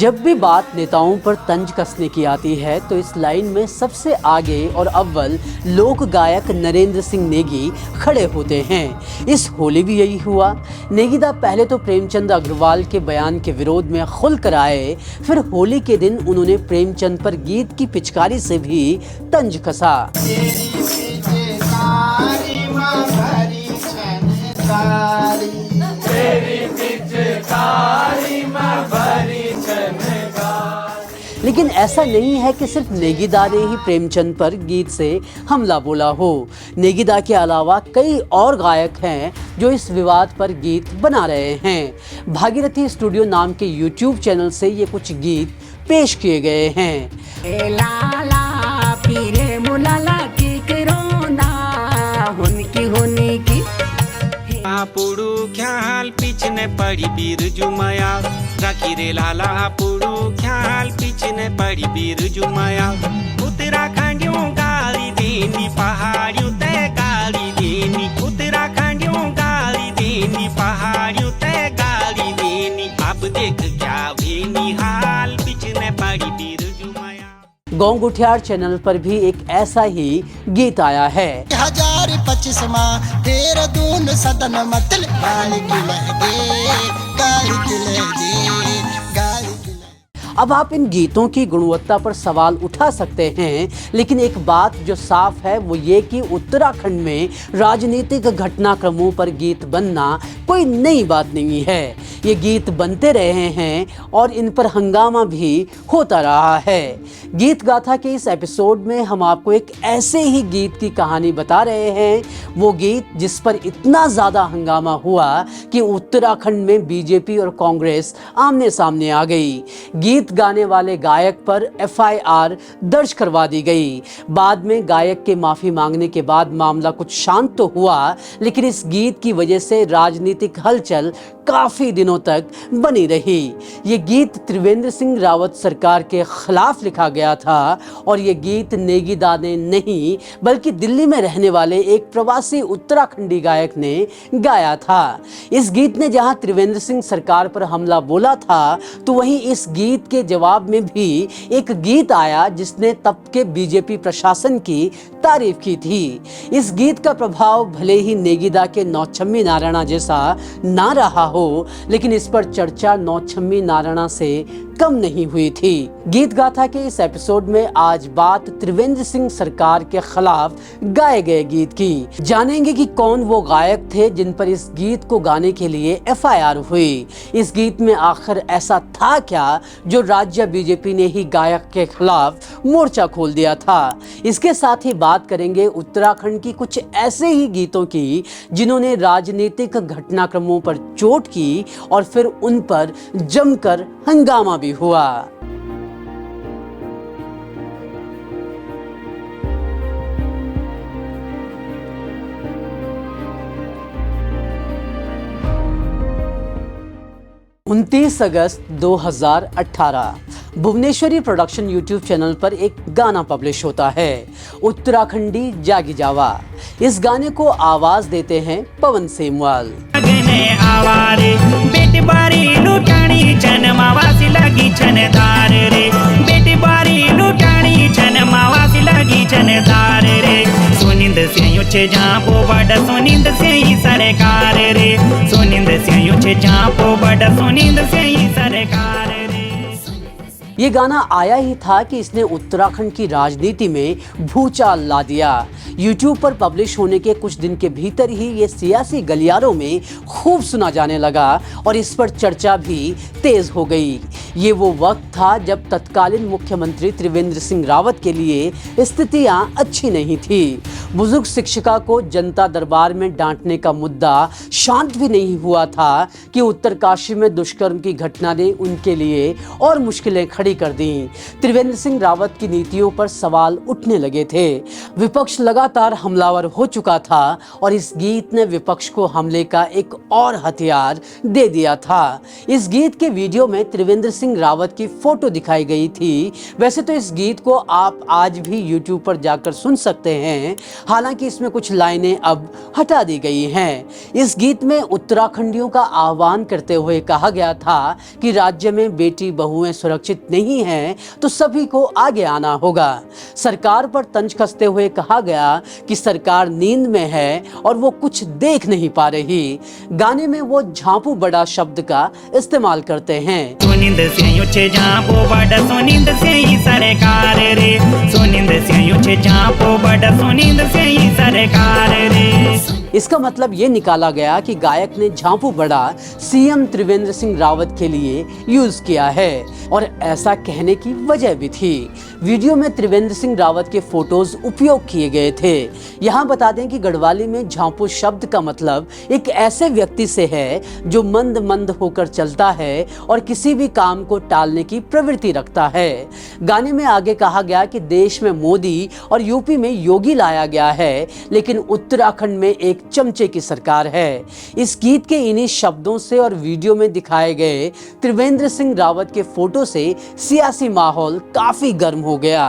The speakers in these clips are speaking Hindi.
जब भी बात नेताओं पर तंज कसने की आती है तो इस लाइन में सबसे आगे और अव्वल लोक गायक नरेंद्र सिंह नेगी खड़े होते हैं। इस होली भी यही हुआ। नेगीदा पहले तो प्रेमचंद अग्रवाल के बयान के विरोध में खुल कर आए, फिर होली के दिन उन्होंने प्रेमचंद पर गीत की पिचकारी से भी तंज कसा। लेकिन ऐसा नहीं है कि सिर्फ नेगीदा ने ही प्रेमचंद पर गीत से हमला बोला हो। नेगीदा के अलावा कई और गायक हैं जो इस विवाद पर गीत बना रहे हैं। भागीरथी स्टूडियो नाम के YouTube चैनल से ये कुछ गीत पेश किए गए हैं। लाला पीरे मुलाला की करोना होनी की पुडू ख्याल पिछने पड़ी बीर जुमाया राखी रे लाला पुडू ख्याल पिछने पड़ी बीर जुमाया उत्तराखंडियों गाली देनी पहाड़ियों तय गाली देनी उत्तराखंडियों गाली देनी पहाड़ियों तय गाली देनी अब देख क्या भेनी हाल पिछने पड़ी बीर जुमाया। गोंगुठियार चैनल पर भी एक ऐसा ही गीत आया है। 2025 देहरादून सदन मतल गाली अब आप इन गीतों की गुणवत्ता पर सवाल उठा सकते हैं, लेकिन एक बात जो साफ है वो ये कि उत्तराखंड में राजनीतिक घटनाक्रमों पर गीत बनना कोई नई बात नहीं है। ये गीत बनते रहे हैं और इन पर हंगामा भी होता रहा है। गीत गाथा के इस एपिसोड में हम आपको एक ऐसे ही गीत की कहानी बता रहे हैं, वो गीत जिस पर इतना ज़्यादा हंगामा हुआ कि उत्तराखंड में बीजेपी और कांग्रेस आमने सामने आ गई। गीत गाने वाले गायक पर FIR दर्ज करवा दी गई। बाद में गायक के माफी मांगने के बाद मामला कुछ शांत तो हुआ, लेकिन इस गीत की वजह से राजनीतिक हलचल काफी दिनों तक बनी रही। ये गीत त्रिवेंद्र सिंह रावत सरकार के खिलाफ लिखा गया था और ये गीत नेगीदा ने नहीं बल्कि दिल्ली में रहने वाले एक प्रवासी उत्तराखंडी गायक ने गाया था। इस गीत ने जहां त्रिवेंद्र सिंह सरकार पर हमला बोला था, तो वहीं इस गीत के जवाब में भी एक गीत आया जिसने तब के बीजेपी प्रशासन की तारीफ की थी। इस गीत का प्रभाव भले ही नेगीदा के नौछम्मी नारायणा जैसा ना रहा हो, लेकिन इस पर चर्चा नौछम्मी नारायणा से कम नहीं हुई थी। गीत गाथा के इस एपिसोड में आज बात त्रिवेंद्र सिंह सरकार के खिलाफ गाए गए गीत की। जानेंगे कि कौन वो गायक थे जिन पर इस गीत को गाने के लिए FIR हुई। इस गीत में आखिर ऐसा था क्या जो राज्य बीजेपी ने ही गायक के खिलाफ मोर्चा खोल दिया था। इसके साथ ही बात करेंगे उत्तराखंड की कुछ ऐसे ही गीतों की जिन्होंने राजनीतिक घटनाक्रमों पर चोट की और फिर उन पर जमकर हंगामा भी हुआ। उनतीस अगस्त 2018 भुवनेश्वरी प्रोडक्शन YouTube चैनल पर एक गाना पब्लिश होता है, उत्तराखंडी जागी जावा। इस गाने को आवाज देते हैं पवन सेमवाल। बेटी बारी लुटानी छन मावासी लगी छन धार रे बेटी बारी लुटानी छन मावासी लगी छन धार रे सोनिंद से युचे जापो बड़ सोनिंद से ही सरकार रे सोनिंद से युचे जापो बड़ सोनिंद से ही सरकार रे। ये गाना आया ही था कि इसने उत्तराखंड की राजनीति में भूचाल ला दिया। YouTube पर पब्लिश होने के कुछ दिन के भीतर ही ये सियासी गलियारों में खूब सुना जाने लगा और इस पर चर्चा भी तेज हो गई। ये वो वक्त था जब तत्कालीन मुख्यमंत्री त्रिवेंद्र सिंह रावत के लिए स्थितियां अच्छी नहीं थी। बुजुर्ग शिक्षिका को जनता दरबार में डांटने का मुद्दा शांत भी नहीं हुआ था कि उत्तरकाशी में दुष्कर्म की घटना ने उनके लिए और मुश्किलें खड़ी खड़ी कर दी। त्रिवेंद्र सिंह रावत की नीतियों पर सवाल उठने लगे थे। विपक्ष लगातार हमलावर हो चुका था और इस गीत ने विपक्ष को हमले का एक और हथियार दे दिया था। इस गीत के वीडियो में त्रिवेंद्र सिंह रावत की फोटो दिखाई गई थी। वैसे तो इस गीत को आप आज भी YouTube पर जाकर सुन सकते हैं, हालांकि इसमें कुछ लाइनें अब हटा दी गई हैं। इस गीत में उत्तराखंडियों का आह्वान करते हुए कहा गया था कि राज्य में बेटी बहुएं सुरक्षित नहीं हैं तो सभी को आगे आना होगा। सरकार पर तंज कसते हुए कहा गया कि सरकार नींद में है और वो कुछ देख नहीं पा रही। गाने में वो झांपू बड़ा शब्द का इस्तेमाल करते हैं। सोनिंद से उठे झांपू बड़ा सोनिंद से ही सरकार रे, सोनिंद से उठे झांपू बड़ा सोनिंद से ही सरकार रे। इसका मतलब ये निकाला गया कि गायक ने झांपू बड़ा सीएम त्रिवेंद्र सिंह रावत के लिए यूज किया है और ऐसा कहने की वजह भी थी। वीडियो में त्रिवेंद्र सिंह रावत के फोटोज उपयोग किए गए थे। यहाँ बता दें कि गढ़वाली में झांपू शब्द का मतलब एक ऐसे व्यक्ति से है जो मंद मंद होकर चलता है और किसी भी काम को टालने की प्रवृत्ति रखता है। गाने में आगे कहा गया कि देश में मोदी और यूपी में योगी लाया गया है, लेकिन उत्तराखंड में एक चमचे की सरकार है। इस गीत के इन्हीं शब्दों से और वीडियो में दिखाए गए त्रिवेंद्र सिंह रावत के फोटो से सियासी माहौल काफी गर्म हो गया।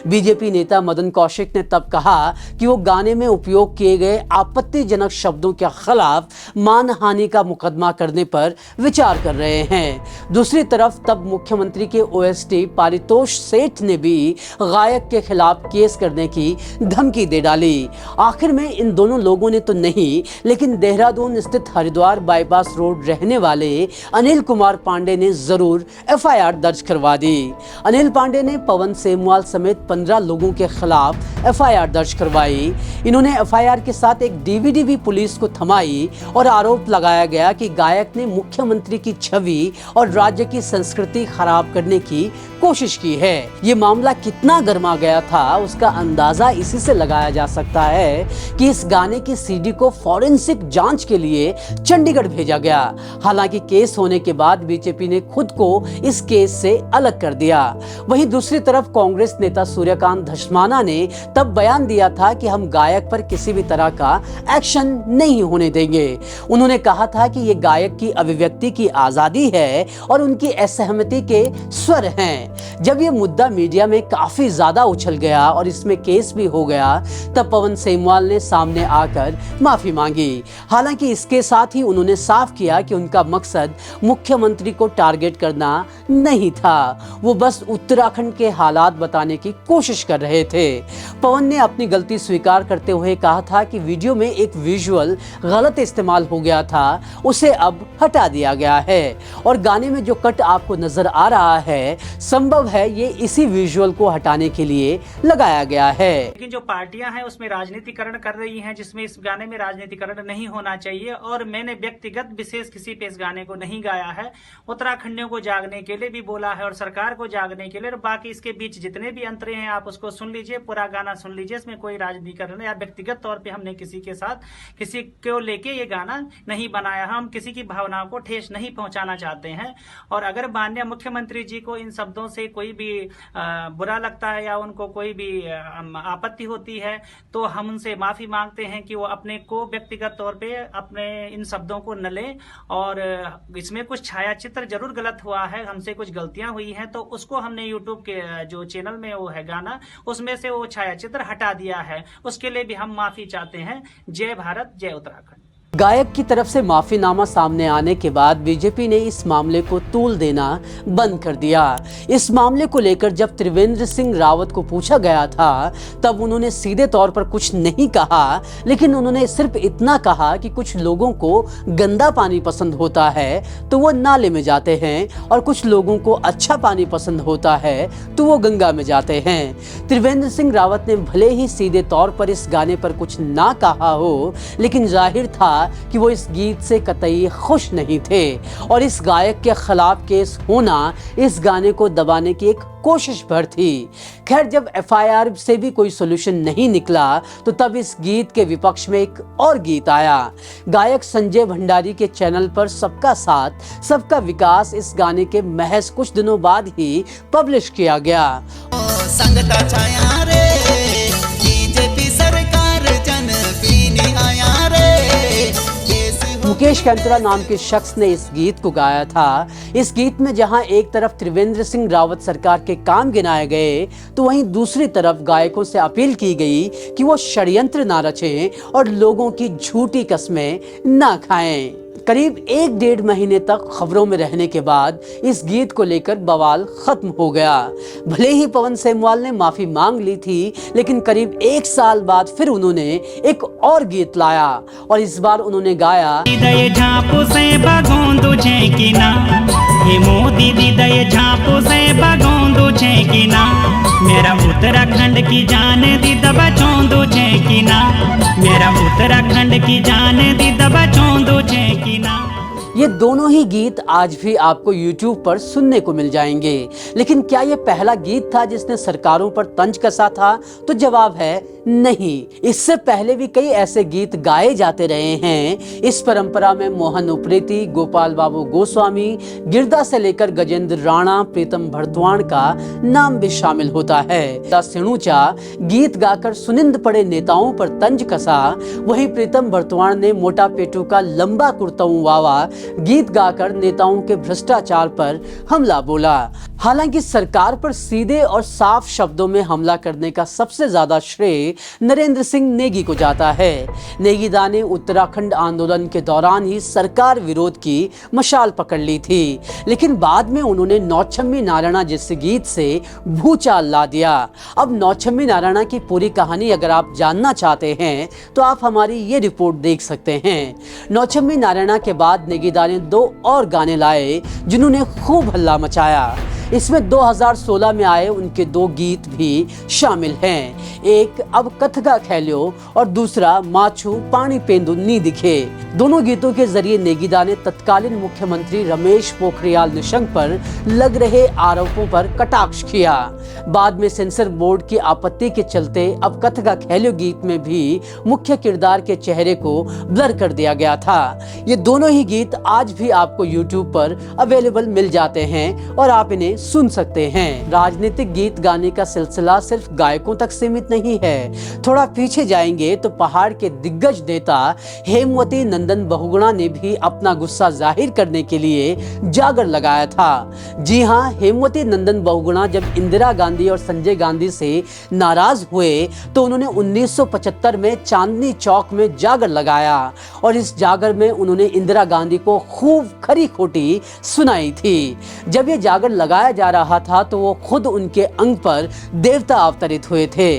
बीजेपी नेता मदन कौशिक ने तब कहा कि वो गाने में उपयोग किए गए आपत्तिजनक शब्दों के खिलाफ मानहानि का मुकदमा करने पर विचार कर रहे हैं। दूसरी तरफ तब मुख्यमंत्री के ओएसडी पारितोष सेठ ने भी गायक के खिलाफ केस करने की धमकी दे डाली। आखिर में इन दोनों लोगों ने तो नहीं, लेकिन देहरादून स्थित हरिद्वार बाईपास रोड रहने वाले अनिल कुमार पांडे ने जरूर एफआईआर दर्ज करवा दी। अनिल पांडे ने पवन सेमवाल समेत 15 लोगों के खिलाफ एफआईआर दर्ज करवाई। इन्होंने एफआईआर के साथ एक डीवीडी भी पुलिस को थमाई और आरोप लगाया गया कि गायक ने मुख्यमंत्री की छवि और राज्य की संस्कृति खराब करने की कोशिश की है। ये मामला कितना गर्मा गया था उसका अंदाजा इसी से लगाया जा सकता है कि इस गाने की सीडी को फॉरेंसिक जांच के लिए चंडीगढ़ भेजा गया। हालांकि केस होने के बाद बीजेपी ने खुद को इस केस से अलग कर दिया। वहीं दूसरी तरफ कांग्रेस नेता सूर्यकांत धस्माना ने तब बयान दिया था कि हम गायक पर किसी भी तरह का एक्शन नहीं होने देंगे। उन्होंने कहा था कि ये गायक की अभिव्यक्ति की आजादी है और उनकी असहमति के स्वर हैं। जब ये मुद्दा मीडिया में काफी ज्यादा उछल गया और इसमें केस भी हो गया, तब पवन सेमवाल ने सामने आकर माफी मांगी। हालांकि इसके साथ ही उन्होंने साफ किया कि उनका मकसद मुख्यमंत्री को टारगेट करना नहीं था, वो बस उत्तराखंड के हालात बताने की कोशिश कर रहे थे। पवन ने अपनी गलती स्वीकार करते हुए कहा था कि वीडियो में एक विजुअल गलत इस्तेमाल हो गया था, उसे अब हटा दिया गया है और गाने में जो कट आपको नजर आ रहा है संभव है ये इसी विजुअल को हटाने के लिए लगाया गया है। लेकिन जो पार्टियां हैं उसमें राजनीतिकरण कर रही हैं, जिसमें इस गाने में राजनीतिकरण नहीं होना चाहिए और मैंने व्यक्तिगत विशेष किसी पे इस गाने को नहीं गाया है। उत्तराखंडियों को जागने के लिए भी बोला है और सरकार को जागने के लिए, और बाकी इसके बीच जितने भी अंतरे हैं आप उसको सुन लीजिए, पूरा गाना सुन लीजिए। इसमें कोई राजनीतिकरण या व्यक्तिगत तौर पे हमने किसी के साथ किसी को लेके ये गाना नहीं बनाया। हम किसी की भावनाओं को ठेस नहीं पहुंचाना चाहते हैं और अगर माननीय मुख्यमंत्री जी को इन शब्दों से कोई भी बुरा लगता है या उनको कोई भी आपत्ति होती है तो हम उनसे माफी मांगते हैं कि वो अपने को व्यक्तिगत तौर पे अपने इन शब्दों को न लें। और इसमें कुछ छाया चित्र जरूर गलत हुआ है, हमसे कुछ गलतियां हुई हैं, तो उसको हमने यूट्यूब के जो चैनल में वो है गाना, उसमें से वो छाया चित्र हटा दिया है। उसके लिए भी हम माफी चाहते हैं। जय भारत, जय उत्तराखंड। गायक की तरफ से माफीनामा सामने आने के बाद बीजेपी ने इस मामले को तूल देना बंद कर दिया। इस मामले को लेकर जब त्रिवेंद्र सिंह रावत को पूछा गया था तब उन्होंने सीधे तौर पर कुछ नहीं कहा, लेकिन उन्होंने सिर्फ इतना कहा कि कुछ लोगों को गंदा पानी पसंद होता है तो वो नाले में जाते हैं और कुछ लोगों को अच्छा पानी पसंद होता है तो वो गंगा में जाते हैं। त्रिवेंद्र सिंह रावत ने भले ही सीधे तौर पर इस गाने पर कुछ ना कहा हो, लेकिन जाहिर था कि वो इस गीत से कतई खुश नहीं थे और इस गायक के खिलाफ केस होना इस गाने को दबाने की एक कोशिश भर थी। खैर, जब एफआईआर से भी कोई सोल्यूशन नहीं निकला तो तब इस गीत के विपक्ष में एक और गीत आया। गायक संजय भंडारी के चैनल पर सबका साथ सबका विकास इस गाने के महज कुछ दिनों बाद ही पब्लिश किया गया। संगता छाया रे बीजेपी सरकार जन पीनी आया रे। मुकेश कैंतरा नाम के शख्स ने इस गीत को गाया था। इस गीत में जहां एक तरफ त्रिवेंद्र सिंह रावत सरकार के काम गिनाए गए तो वहीं दूसरी तरफ गायकों से अपील की गई कि वो षड्यंत्र ना रचें और लोगों की झूठी कस्में ना खाएं। करीब 1-1.5 महीने तक खबरों में रहने के बाद इस गीत को लेकर बवाल खत्म हो गया। भले ही पवन सेमवाल ने माफी मांग ली थी, लेकिन करीब 1 साल बाद फिर उन्होंने एक और गीत लाया और इस बार उन्होंने गाया हृदय झापू से बगोंदू छेकिना, हे मोदी हृदय झापू से बगोंदू छेकिना, मेरा उत्तराखंड की जान दी दबा चोंदू छेकिना, मेरा उत्तराखंड की जान दी दबा चोंदू छेकिना। ये दोनों ही गीत आज भी आपको YouTube पर सुनने को मिल जाएंगे। लेकिन क्या ये पहला गीत था जिसने सरकारों पर तंज कसा था? तो जवाब है नहीं। इससे पहले भी कई ऐसे गीत गाए जाते रहे हैं। इस परंपरा में मोहन उप्रेती, गोपाल बाबू गोस्वामी, गिरदा से लेकर गजेंद्र राणा, प्रीतम भरतवाण का नाम भी शामिल होता है। सिणुचा गीत गाकर सुनिंद पड़े नेताओं पर तंज कसा, वहीं प्रीतम भरतवाण ने मोटा पेटू का लंबा कुर्ताऊ वावा गीत गाकर नेताओं के भ्रष्टाचार पर हमला बोला। हालांकि सरकार पर सीधे और साफ शब्दों में हमला करने का सबसे ज्यादा श्रेय नरेंद्र सिंह नेगी को जाता है। नेगी दा ने उत्तराखंड आंदोलन के दौरान ही सरकार विरोध की मशाल पकड़ ली थी, लेकिन बाद में उन्होंने नौछम्मी नारायणा जैसे गीत से भूचाल ला दिया। अब नौछम्मी नारायणा की पूरी कहानी अगर आप जानना चाहते हैं तो आप हमारी ये रिपोर्ट देख सकते हैं। नौछम्मी नारायणा के बाद नेगी दा ने 2 और गाने लाए जिन्होंने खूब हल्ला मचाया। इसमें 2016 में आए उनके 2 गीत भी शामिल हैं। एक अब कथगा खेलो और दूसरा माछू पानी पेंदु नी दिखे। दोनों गीतों के जरिए नेगी दा ने तत्कालीन मुख्यमंत्री रमेश पोखरियाल निशंक पर लग रहे आरोपों पर कटाक्ष किया। बाद में सेंसर बोर्ड की आपत्ति के चलते अब कथगा खेलो गीत में भी मुख्य किरदार के चेहरे को ब्लर कर दिया गया था। ये दोनों ही गीत आज भी आपको YouTube पर अवेलेबल मिल जाते हैं और आप इन्हें सुन सकते हैं। राजनीतिक गीत गाने का सिलसिला सिर्फ गायकों तक सीमित नहीं है। थोड़ा पीछे जाएंगे तो पहाड़ के दिग्गज नेता हेमवती नंदन बहुगुणा ने भी अपना गुस्सा जाहिर करने के लिए जागर लगाया था। जी हाँ, हेमवती नंदन बहुगुणा जब इंदिरा गांधी और संजय गांधी से नाराज हुए तो उन्होंने 1975 में चांदनी चौक में जागर लगाया और इस जागर में उन्होंने इंदिरा गांधी को खूब खरी खोटी सुनाई थी। जब ये जागर लगाया जा रहा था तो वो खुद उनके अंग पर देवता अवतरित हुए थे।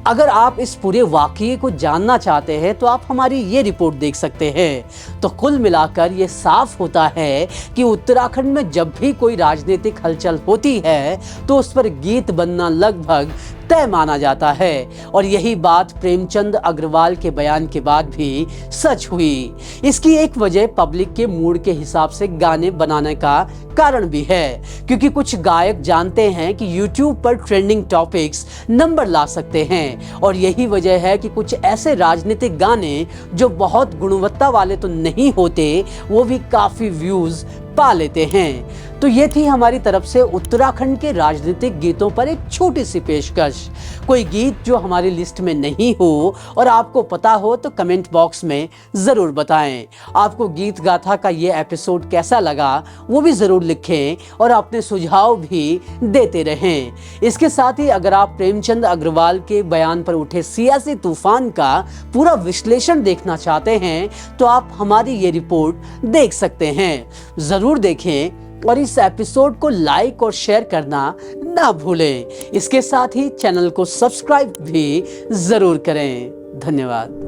अगर आप इस पूरे वाकये को जानना चाहते हैं तो आप हमारी ये रिपोर्ट देख सकते हैं। तो कुल मिलाकर ये साफ होता है कि उत्तराखंड में जब भी कोई राजनीतिक हलचल होती है तो उस पर गीत बनना लगभग तय माना जाता है और यही बात प्रेमचंद अग्रवाल के बयान के बाद भी सच हुई। इसकी एक वजह पब्लिक के मूड के हिसाब से गाने बनाने का कारण भी है, क्योंकि कुछ गायक जानते हैं कि YouTube पर ट्रेंडिंग टॉपिक्स नंबर ला सकते हैं और यही वजह है कि कुछ ऐसे राजनीतिक गाने जो बहुत गुणवत्ता वाले तो नहीं होते वो भी काफी व्यूज पा लेते हैं। तो ये थी हमारी तरफ से उत्तराखंड के राजनीतिक गीतों पर एक छोटी सी पेशकश। कोई गीत जो हमारी लिस्ट में नहीं हो और आपको पता हो तो कमेंट बॉक्स में ज़रूर बताएं। आपको गीत गाथा का ये एपिसोड कैसा लगा वो भी ज़रूर लिखें और अपने सुझाव भी देते रहें। इसके साथ ही अगर आप प्रेमचंद अग्रवाल के बयान पर उठे सियासी तूफान का पूरा विश्लेषण देखना चाहते हैं तो आप हमारी ये रिपोर्ट देख सकते हैं। ज़रूर देखें और इस एपिसोड को लाइक और शेयर करना ना भूलें। इसके साथ ही चैनल को सब्सक्राइब भी जरूर करें। धन्यवाद।